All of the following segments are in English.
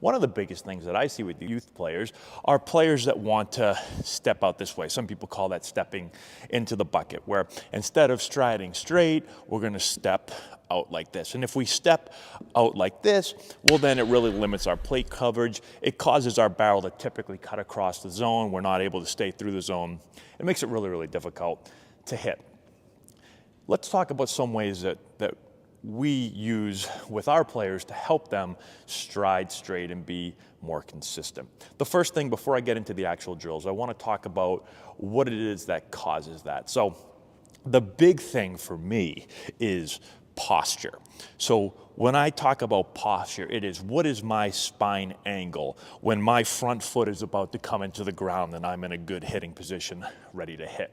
One of the biggest things that I see with the youth players are players that want to step out this way. Some people call that stepping into the bucket, where instead of striding straight, we're going to step out like this. And if we step out like this, well, then it really limits our plate coverage. It causes our barrel to typically cut across the zone. We're not able to stay through the zone. It makes it really, really difficult to hit. Let's talk about some ways that we use with our players to help them stride straight and be more consistent. The first thing, before I get into the actual drills, I want to talk about what it is that causes that. So the big thing for me is posture. So when I talk about posture, it is, what is my spine angle when my front foot is about to come into the ground and I'm in a good hitting position, ready to hit.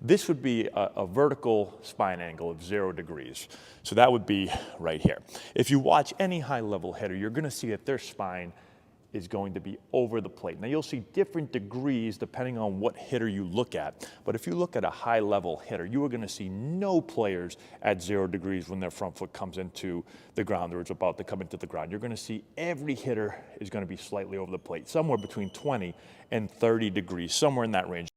This would be a vertical spine angle of 0 degrees. So that would be right here. If you watch any high-level hitter, you're going to see that their spine is going to be over the plate. Now, you'll see different degrees depending on what hitter you look at. But if you look at a high-level hitter, you are going to see no players at 0 degrees when their front foot comes into the ground or it's about to come into the ground. You're going to see every hitter is going to be slightly over the plate, somewhere between 20 and 30 degrees, somewhere in that range.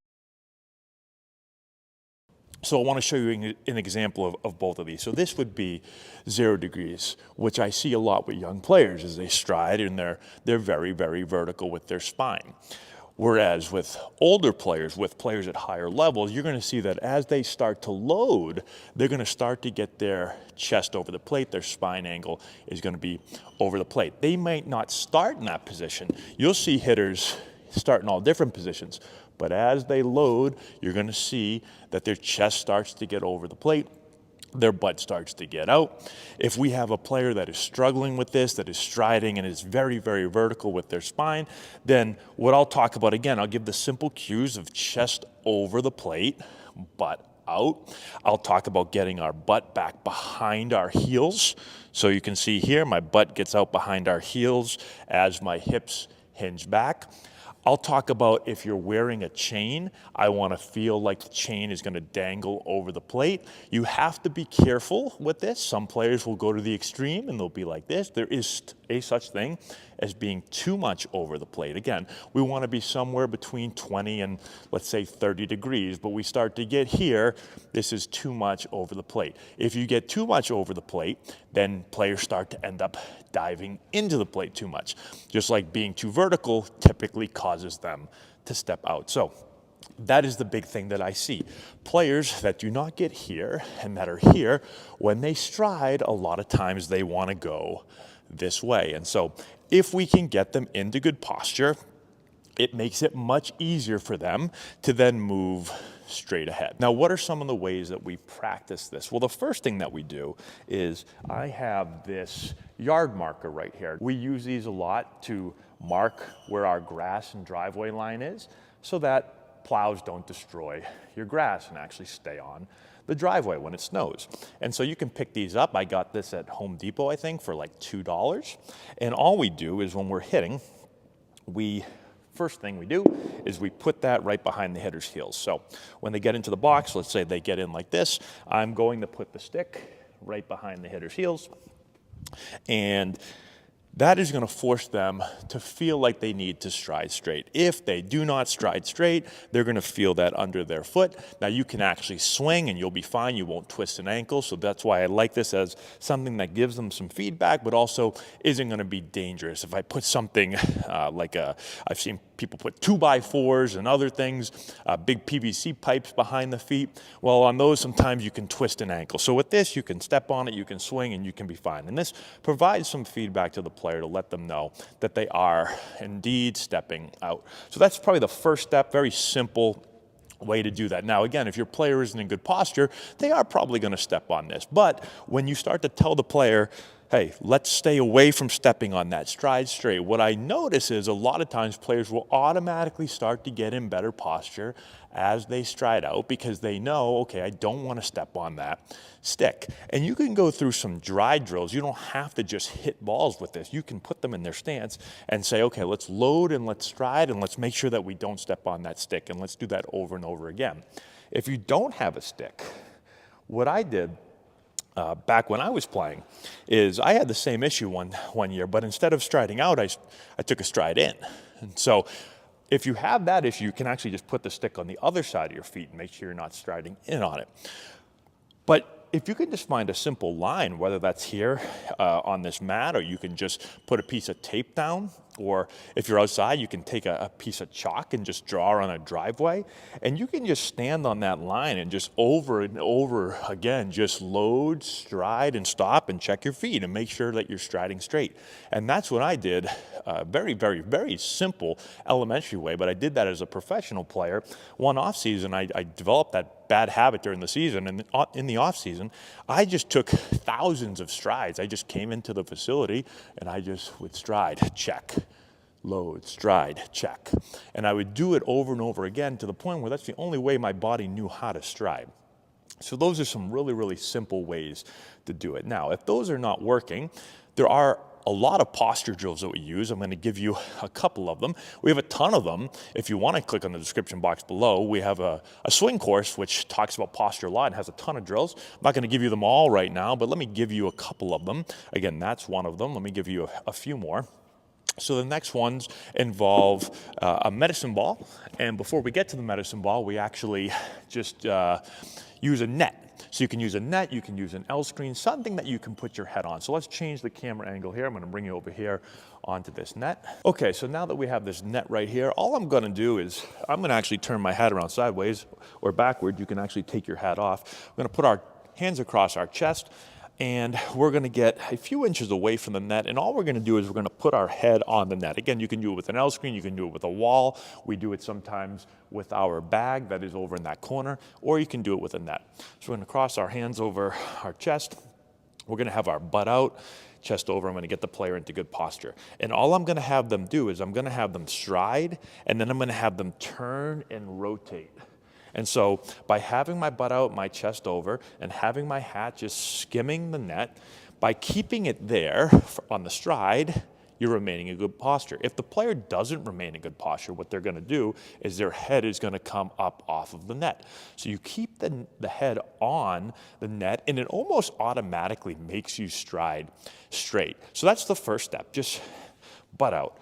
So I want to show you an example of both of these. So this would be 0 degrees, which I see a lot with young players as they stride and they're very, very vertical with their spine. Whereas with older players, with players at higher levels, you're going to see that as they start to load, they're going to start to get their chest over the plate, their spine angle is going to be over the plate. They might not start in that position. You'll see hitters start in all different positions. But as they load, you're going to see that their chest starts to get over the plate, their butt starts to get out. If we have a player that is struggling with this, that is striding and is very, very vertical with their spine, then what I'll talk about, again, I'll give the simple cues of chest over the plate, butt out. I'll talk about getting our butt back behind our heels. So you can see here, my butt gets out behind our heels as my hips hinge back. I'll talk about if you're wearing a chain, I want to feel like the chain is going to dangle over the plate. You have to be careful with this. Some players will go to the extreme and they'll be like this. There is a such thing as being too much over the plate. Again, we want to be somewhere between 20 and let's say 30 degrees, but we start to get here, this is too much over the plate. If you get too much over the plate, then players start to end up diving into the plate too much. Just like being too vertical typically causes them to step out. So that is the big thing that I see. Players that do not get here and that are here, when they stride, a lot of times they want to go this way. And so if we can get them into good posture, it makes it much easier for them to then move straight ahead. Now, what are some of the ways that we practice this? Well, the first thing that we do is I have this yard marker right here. We use these a lot to mark where our grass and driveway line is so that plows don't destroy your grass and actually stay on the driveway when it snows. And so you can pick these up. I got this at Home Depot, I think, for like $2. And all we do is when we're hitting, first thing we do is we put that right behind the hitter's heels. So when they get into the box, let's say they get in like this, I'm going to put the stick right behind the hitter's heels. And that is going to force them to feel like they need to stride straight. If they do not stride straight, they're going to feel that under their foot. Now, you can actually swing and you'll be fine. You won't twist an ankle. So that's why I like this as something that gives them some feedback, but also isn't going to be dangerous. If I put something I've seen people put 2x4s and other things, big PVC pipes behind the feet. Well, on those, sometimes you can twist an ankle. So with this, you can step on it, you can swing, and you can be fine. And this provides some feedback to the player to let them know that they are indeed stepping out. So that's probably the first step, very simple way to do that. Now, again, if your player isn't in good posture, they are probably going to step on this. But when you start to tell the player, hey, let's stay away from stepping on that, stride straight, what I notice is a lot of times players will automatically start to get in better posture as they stride out because they know, okay, I don't want to step on that stick. And you can go through some dry drills. You don't have to just hit balls with this. You can put them in their stance and say, okay, let's load and let's stride and let's make sure that we don't step on that stick, and let's do that over and over again. If you don't have a stick, what I did back when I was playing, is I had the same issue one year, but instead of striding out, I took a stride in. And so if you have that issue, you can actually just put the stick on the other side of your feet and make sure you're not striding in on it. But if you can just find a simple line, whether that's here on this mat, or you can just put a piece of tape down, or if you're outside, you can take a piece of chalk and just draw on a driveway, and you can just stand on that line and just over and over again, just load, stride, and stop, and check your feet and make sure that you're striding straight. And that's what I did, very, very, very simple elementary way, but I did that as a professional player. One off season, I developed that bad habit during the season, and in the off season, I just took thousands of strides. I just came into the facility and I just would stride, check, load, stride, check. And I would do it over and over again to the point where that's the only way my body knew how to stride. So those are some really, really simple ways to do it. Now, if those are not working, there are a lot of posture drills that we use. I'm going to give you a couple of them. We have a ton of them. If you want to click on the description box below, we have a swing course which talks about posture a lot and has a ton of drills. I'm not going to give you them all right now, but let me give you a couple of them. Again, that's one of them. Let me give you a few more. So the next ones involve a medicine ball. And before we get to the medicine ball, we actually just use a net. So you can use a net, you can use an L screen, something that you can put your head on. So let's change the camera angle here. I'm going to bring you over here onto this net. Okay, so now that we have this net right here, all I'm going to do is I'm going to actually turn my hat around sideways or backward. You can actually take your hat off. We're going to put our hands across our chest, and we're going to get a few inches away from the net, and all we're going to do is we're going to put our head on the net. Again, you can do it with an L screen, you can do it with a wall. We do it sometimes with our bag that is over in that corner, or you can do it with a net. So we're going to cross our hands over our chest. We're going to have our butt out, chest over. I'm going to get the player into good posture. And all I'm going to have them do is I'm going to have them stride, and then I'm going to have them turn and rotate. And so by having my butt out, my chest over, and having my hat just skimming the net, by keeping it there on the stride, you're remaining in good posture. If the player doesn't remain in good posture, what they're going to do is their head is going to come up off of the net. So you keep the head on the net, and it almost automatically makes you stride straight. So that's the first step. Just butt out,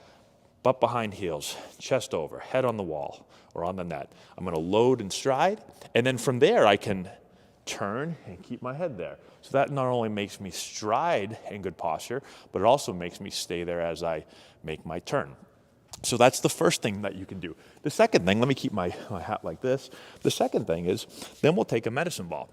butt behind heels, chest over, head on the wall or on the net. I'm going to load and stride, and then from there I can turn and keep my head there. So that not only makes me stride in good posture, but it also makes me stay there as I make my turn. So that's the first thing that you can do. The second thing, let me keep my hat like this. The second thing is, then we'll take a medicine ball.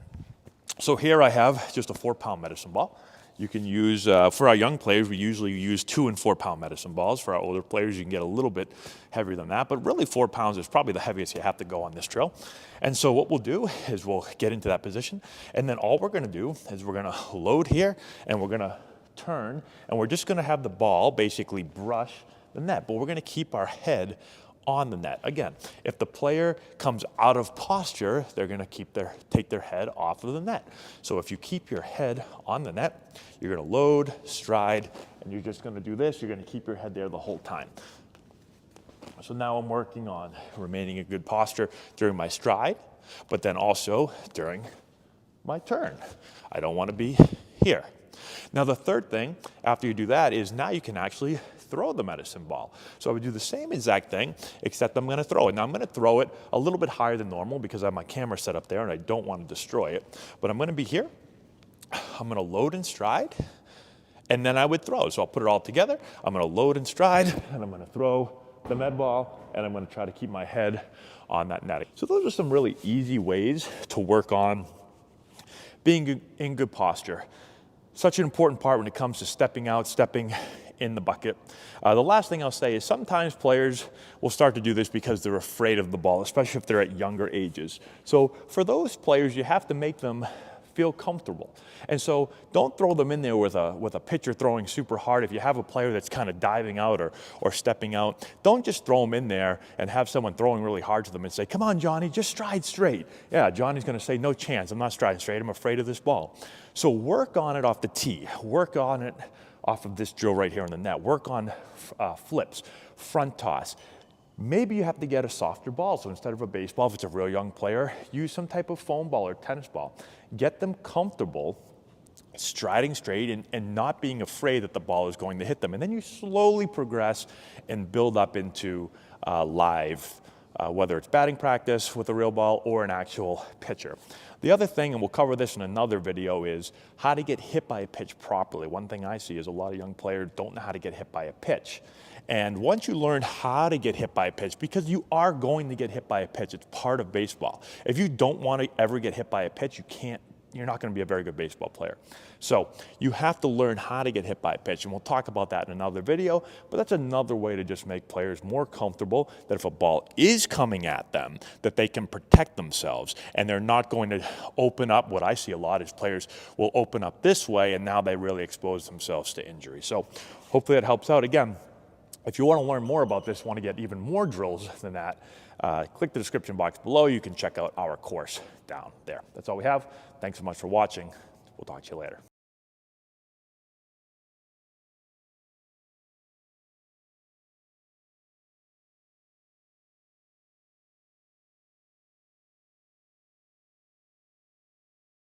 So here I have just a 4-pound medicine ball. You can use, for our young players, we usually use 2 and 4-pound medicine balls. For our older players, you can get a little bit heavier than that, but really 4 pounds is probably the heaviest you have to go on this drill. And so what we'll do is we'll get into that position, and then all we're gonna do is we're gonna load here, and we're gonna turn, and we're just gonna have the ball basically brush the net, but we're gonna keep our head on the net. Again, if the player comes out of posture, they're going to take their head off of the net. So if you keep your head on the net, you're going to load, stride, and you're just going to do this. You're going to keep your head there the whole time. So now I'm working on remaining in good posture during my stride, but then also during my turn. I don't want to be here. Now the third thing after you do that is now you can actually throw the medicine ball. So I would do the same exact thing, except I'm going to throw it. Now I'm going to throw it a little bit higher than normal because I have my camera set up there and I don't want to destroy it. But I'm going to be here. I'm going to load and stride, and then I would throw. So I'll put it all together. I'm going to load and stride, and I'm going to throw the med ball, and I'm going to try to keep my head on that netting. So those are some really easy ways to work on being in good posture. Such an important part when it comes to stepping out, stepping in the bucket. The last thing I'll say is sometimes players will start to do this because they're afraid of the ball, especially if they're at younger ages. So for those players, you have to make them feel comfortable. And so don't throw them in there with a pitcher throwing super hard. If you have a player that's kind of diving out or stepping out, don't just throw them in there and have someone throwing really hard to them and say, come on, Johnny, just stride straight. Yeah, Johnny's going to say, no chance. I'm not striding straight. I'm afraid of this ball. So work on it off the tee. Work on it off of this drill right here on the net. Work on flips, front toss. Maybe you have to get a softer ball. So instead of a baseball, if it's a real young player, use some type of foam ball or tennis ball. Get them comfortable striding straight and not being afraid that the ball is going to hit them. And then you slowly progress and build up into live, whether it's batting practice with a real ball or an actual pitcher. The other thing, and we'll cover this in another video, is how to get hit by a pitch properly. One thing I see is a lot of young players don't know how to get hit by a pitch. And once you learn how to get hit by a pitch, because you are going to get hit by a pitch, it's part of baseball. If you don't want to ever get hit by a pitch, you're not going to be a very good baseball player. So you have to learn how to get hit by a pitch, and we'll talk about that in another video, but that's another way to just make players more comfortable that if a ball is coming at them, that they can protect themselves, and they're not going to open up. What I see a lot is players will open up this way, and now they really expose themselves to injury. So hopefully that helps out. Again, if you want to learn more about this, want to get even more drills than that, click the description box below. You can check out our course down there. That's all we have. Thanks so much for watching. We'll talk to you later.